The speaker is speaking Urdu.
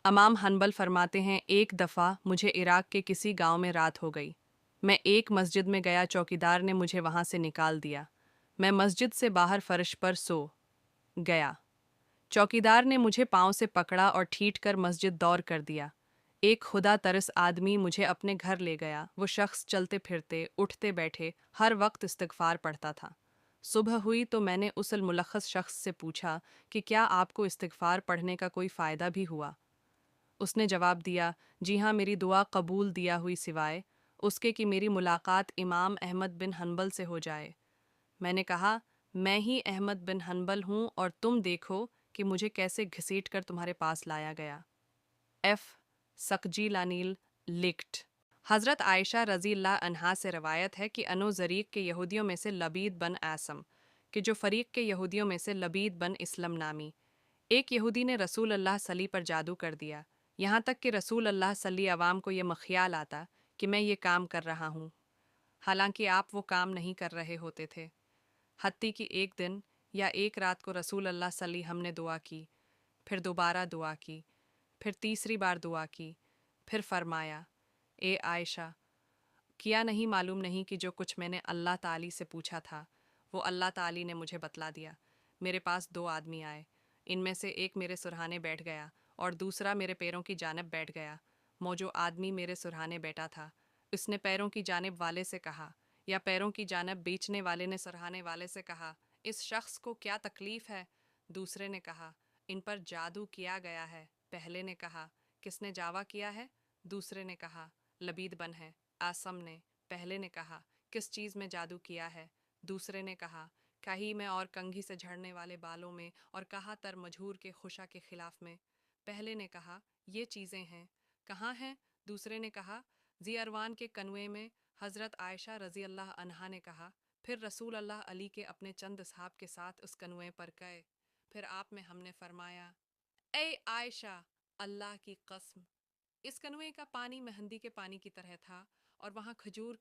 امام حنبل فرماتے ہیں ایک دفعہ مجھے عراق کے کسی گاؤں میں رات ہو گئی۔ میں ایک مسجد میں گیا، چوکیدار نے مجھے وہاں سے نکال دیا۔ میں مسجد سے باہر فرش پر سو گیا۔ چوکیدار نے مجھے پاؤں سے پکڑا اور ٹھیٹ کر مسجد دور کر دیا۔ ایک خدا ترس آدمی مجھے اپنے گھر لے گیا۔ وہ شخص چلتے پھرتے، اٹھتے بیٹھے، ہر وقت استغفار پڑھتا تھا۔ صبح ہوئی تو میں نے اس الملخص شخص سے پوچھا کہ کیا آپ کو استغفار پڑھنے کا کوئی فائدہ بھی ہوا؟ اس نے جواب دیا، جی ہاں، میری دعا قبول دیا ہوئی سوائے اس کے کہ میری ملاقات امام احمد بن حنبل سے ہو جائے۔ میں نے کہا، میں ہی احمد بن حنبل ہوں اور تم دیکھو کہ مجھے کیسے گھسیٹ کر تمہارے پاس لایا گیا۔ ایف سقجی لانیل لکٹ۔ حضرت عائشہ رضی اللہ عنہا سے روایت ہے کہ انو زریق کے یہودیوں میں سے لبید بن آسم کہ جو فریق کے یہودیوں میں سے لبید بن اسلم نامی ایک یہودی نے رسول اللہ صلی پر جادو کر دیا، یہاں تک کہ رسول اللہ صلی عوام کو یہ مخیال آتا کہ میں یہ کام کر رہا ہوں، حالانکہ آپ وہ کام نہیں کر رہے ہوتے تھے۔ حتیٰ کہ ایک دن یا ایک رات کو رسول اللہ صلی ہم نے دعا کی، پھر دوبارہ دعا کی، پھر تیسری بار دعا کی، پھر فرمایا، اے عائشہ، کیا نہیں معلوم نہیں کہ جو کچھ میں نے اللہ تعالی سے پوچھا تھا وہ اللہ تعالی نے مجھے بتلا دیا۔ میرے پاس دو آدمی آئے، ان میں سے ایک میرے سرہانے بیٹھ گیا اور دوسرا میرے پیروں کی جانب بیٹھ گیا۔ جو آدمی میرے سرہانے بیٹھا تھا اس نے پیروں کی جانب والے سے کہا، یا پیروں کی جانب بیچنے والے نے سرہانے والے سے کہا، اس شخص کو کیا تکلیف ہے؟ دوسرے نے کہا، ان پر جادو کیا گیا ہے۔ پہلے نے کہا، کس نے جاوا کیا ہے؟ دوسرے نے کہا، لبید بن ہے آسم نے۔ پہلے نے کہا، کس چیز میں جادو کیا ہے؟ دوسرے نے کہا، کہیں میں اور کنگھی سے جھڑنے والے بالوں میں، اور کہا تر مجہور کے خشا کے خلاف میں۔ پہلے نے کہا، یہ چیزیں ہیں۔ کہاں ہیں؟ دوسرے نے کہا، ذی اروان کے کنویں میں۔ حضرت عائشہ رضی اللہ عنہا نے کہا، پھر رسول اللہ علی کے اپنے چند اصحاب کے ساتھ اس کنویں پر گئے۔ پھر آپ میں ہم نے فرمایا، اے عائشہ، اللہ کی قسم، اس کنویں کا پانی مہندی کے پانی کی طرح تھا، اور وہاں کھجور